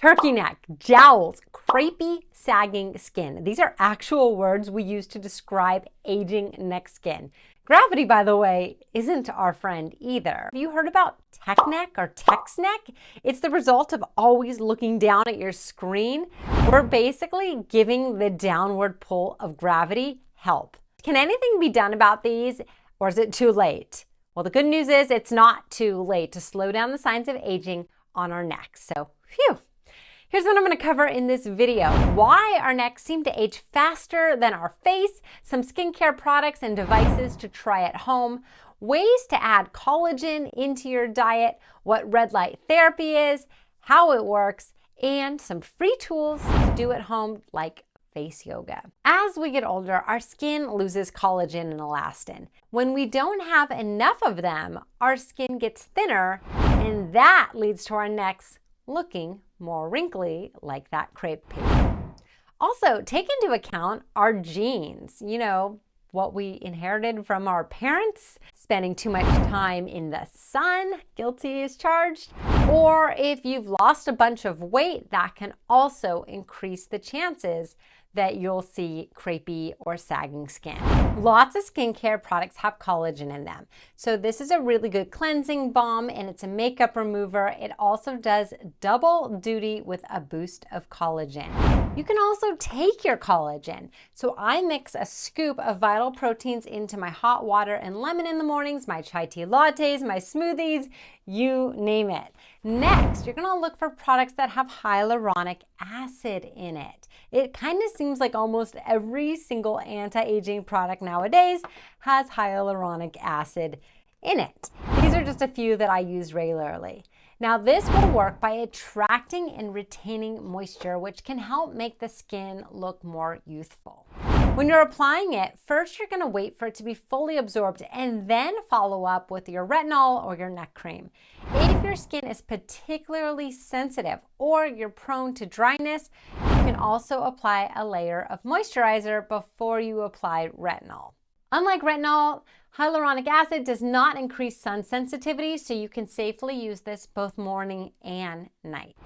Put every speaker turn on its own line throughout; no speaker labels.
Turkey neck, jowls, crepey, sagging skin. These are actual words we use to describe aging neck skin. Gravity, by the way, isn't our friend either. Have you heard about tech neck or text neck? It's the result of always looking down at your screen. We're basically giving the downward pull of gravity help. Can anything be done about these, or is it too late? Well, the good news is it's not too late to slow down the signs of aging on our necks. So, phew. Here's what I'm going to cover in this video. Why our necks seem to age faster than our face, some skincare products and devices to try at home, ways to add collagen into your diet, what red light therapy is, how it works, and some free tools to do at home like face yoga. As we get older, our skin loses collagen and elastin. When we don't have enough of them, our skin gets thinner, and that leads to our necks looking more wrinkly, like that crepe paper. Also, take into account our genes, what we inherited from our parents, spending too much time in the sun, guilty as charged, or if you've lost a bunch of weight, that can also increase the chances that you'll see crepey or sagging skin. Lots of skincare products have collagen in them. So this is a really good cleansing balm and it's a makeup remover. It also does double duty with a boost of collagen. You can also take your collagen. So I mix a scoop of Vital Proteins into my hot water and lemon in the mornings, my chai tea lattes, my smoothies, you name it. Next, you're gonna look for products that have hyaluronic acid in it. It kind of seems like almost every single anti-aging product nowadays has hyaluronic acid in it. These are just a few that I use regularly. Now this will work by attracting and retaining moisture, which can help make the skin look more youthful. When you're applying it, first you're going to wait for it to be fully absorbed and then follow up with your retinol or your neck cream. If your skin is particularly sensitive or you're prone to dryness, you can also apply a layer of moisturizer before you apply retinol. Unlike retinol, hyaluronic acid does not increase sun sensitivity, so you can safely use this both morning and night.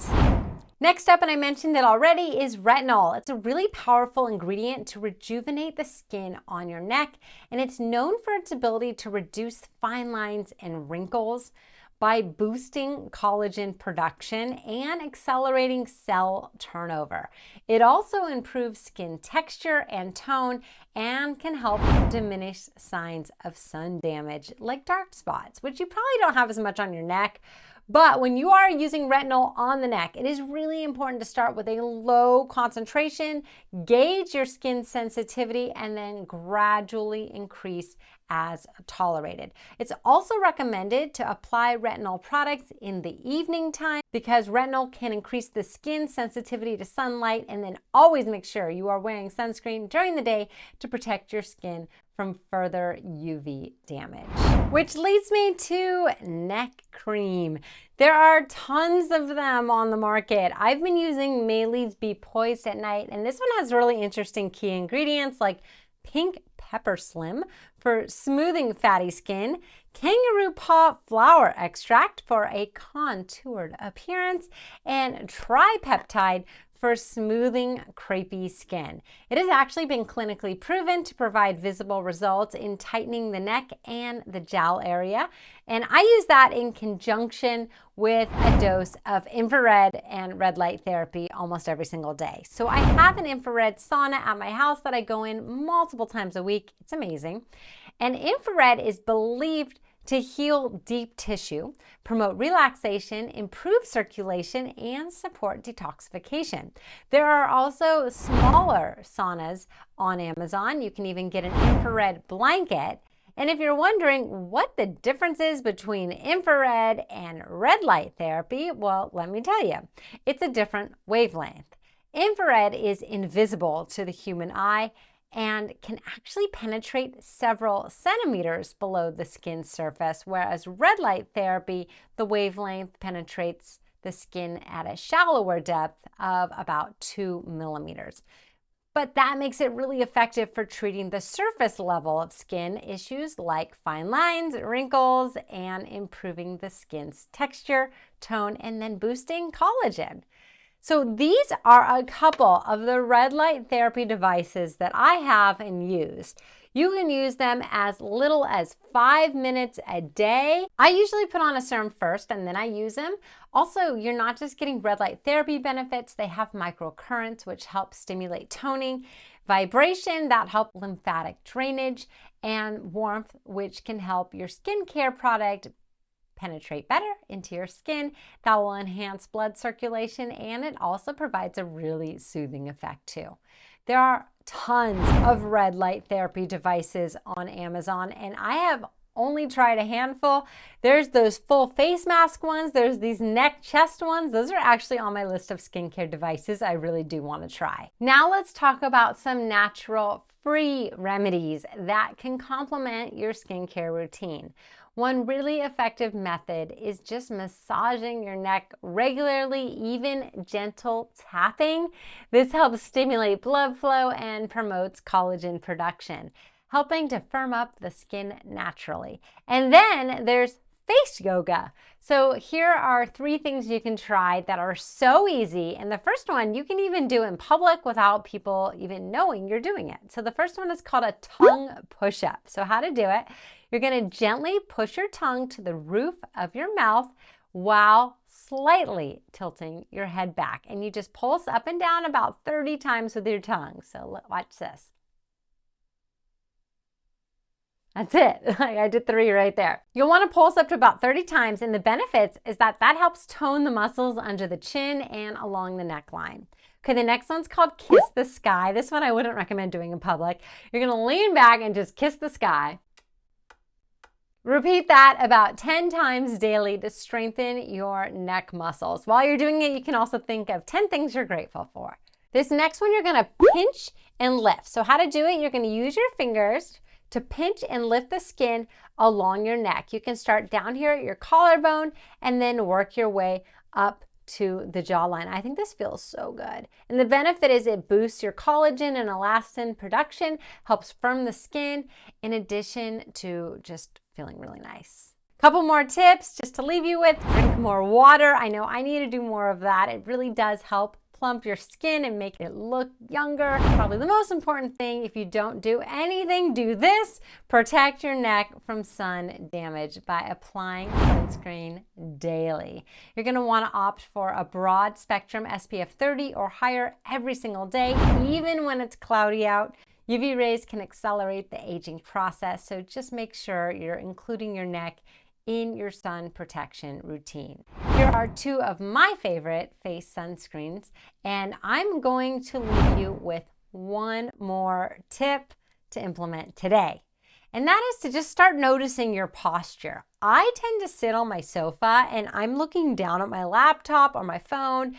Next up, and I mentioned it already, is retinol. It's a really powerful ingredient to rejuvenate the skin on your neck, and it's known for its ability to reduce fine lines and wrinkles by boosting collagen production and accelerating cell turnover. It also improves skin texture and tone and can help diminish signs of sun damage like dark spots, which you probably don't have as much on your neck. But when you are using retinol on the neck, it is really important to start with a low concentration, gauge your skin sensitivity, and then gradually increase as tolerated. It's also recommended to apply retinol products in the evening time because retinol can increase the skin sensitivity to sunlight, and then always make sure you are wearing sunscreen during the day to protect your skin from further UV damage. Which leads me to neck cream. There are tons of them on the market. I've been using Maylee's Be Poised at Night, and this one has really interesting key ingredients like pink pepper slim for smoothing fatty skin, kangaroo paw flower extract for a contoured appearance, and tripeptide for smoothing crepey skin. It has actually been clinically proven to provide visible results in tightening the neck and the jowl area. And I use that in conjunction with a dose of infrared and red light therapy almost every single day. So I have an infrared sauna at my house that I go in multiple times a week. It's amazing. And infrared is believed to heal deep tissue, promote relaxation, improve circulation, and support detoxification. There are also smaller saunas on Amazon. You can even get an infrared blanket. And if you're wondering what the difference is between infrared and red light therapy, well, let me tell you, it's a different wavelength. Infrared is invisible to the human eye and can actually penetrate several centimeters below the skin surface, whereas red light therapy, the wavelength penetrates the skin at a shallower depth of about 2 millimeters. But that makes it really effective for treating the surface level of skin issues like fine lines, wrinkles, and improving the skin's texture, tone, and then boosting collagen. So these are a couple of the red light therapy devices that I have and use. You can use them as little as 5 minutes a day. I usually put on a serum first and then I use them. Also, you're not just getting red light therapy benefits, they have microcurrents, which help stimulate toning, vibration that help lymphatic drainage, and warmth, which can help your skincare product penetrate better into your skin. That will enhance blood circulation, and it also provides a really soothing effect too. There are tons of red light therapy devices on Amazon, and I have only tried a handful. There's those full face mask ones. There's these neck chest ones. Those are actually on my list of skincare devices I really do want to try. Now let's talk about some natural free remedies that can complement your skincare routine. One really effective method is just massaging your neck regularly, even gentle tapping. This helps stimulate blood flow and promotes collagen production, helping to firm up the skin naturally. And then there's face yoga. So here are 3 things you can try that are so easy. And the first one you can even do in public without people even knowing you're doing it. So the first one is called a tongue push-up. So how to do it: you're going to gently push your tongue to the roof of your mouth while slightly tilting your head back. And you just pulse up and down about 30 times with your tongue. So watch this. That's it. I did 3 right there. You'll want to pulse up to about 30 times, and the benefits is that helps tone the muscles under the chin and along the neckline. Okay, the next one's called Kiss the Sky. This one I wouldn't recommend doing in public. You're going to lean back and just kiss the sky. Repeat that about 10 times daily to strengthen your neck muscles. While you're doing it, you can also think of 10 things you're grateful for. This next one, you're going to pinch and lift. So how to do it: you're going to use your fingers to pinch and lift the skin along your neck. You can start down here at your collarbone and then work your way up to the jawline. I think this feels so good. And the benefit is it boosts your collagen and elastin production, helps firm the skin, in addition to just feeling really nice. Couple more tips just to leave you with: drink more water. I know I need to do more of that. It really does help plump your skin and make it look younger. Probably the most important thing, if you don't do anything, do this: protect your neck from sun damage by applying sunscreen daily. You're going to want to opt for a broad spectrum SPF 30 or higher every single day, even when it's cloudy out. UV rays can accelerate the aging process, so just make sure you're including your neck in your sun protection routine. Here are 2 of my favorite face sunscreens, and I'm going to leave you with one more tip to implement today. And that is to just start noticing your posture. I tend to sit on my sofa and I'm looking down at my laptop or my phone.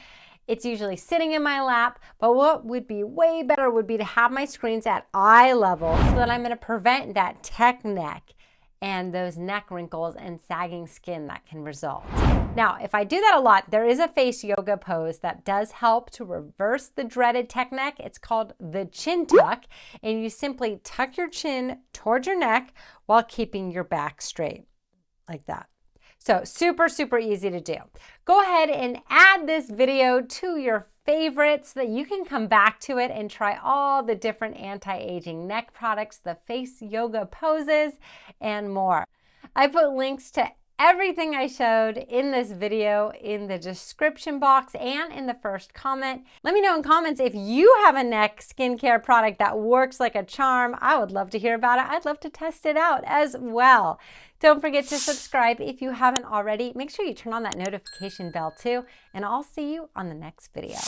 It's usually sitting in my lap, but what would be way better would be to have my screens at eye level so that I'm going to prevent that tech neck and those neck wrinkles and sagging skin that can result. Now, if I do that a lot, there is a face yoga pose that does help to reverse the dreaded tech neck. It's called the chin tuck, and you simply tuck your chin towards your neck while keeping your back straight, like that. So super, super easy to do. Go ahead and add this video to your favorites so that you can come back to it and try all the different anti-aging neck products, the face yoga poses, and more. I put links to everything I showed in this video in the description box and in the first comment. Let me know in comments if you have a neck skincare product that works like a charm. I would love to hear about it. I'd love to test it out as well. Don't forget to subscribe if you haven't already. Make sure you turn on that notification bell too, and I'll see you on the next video.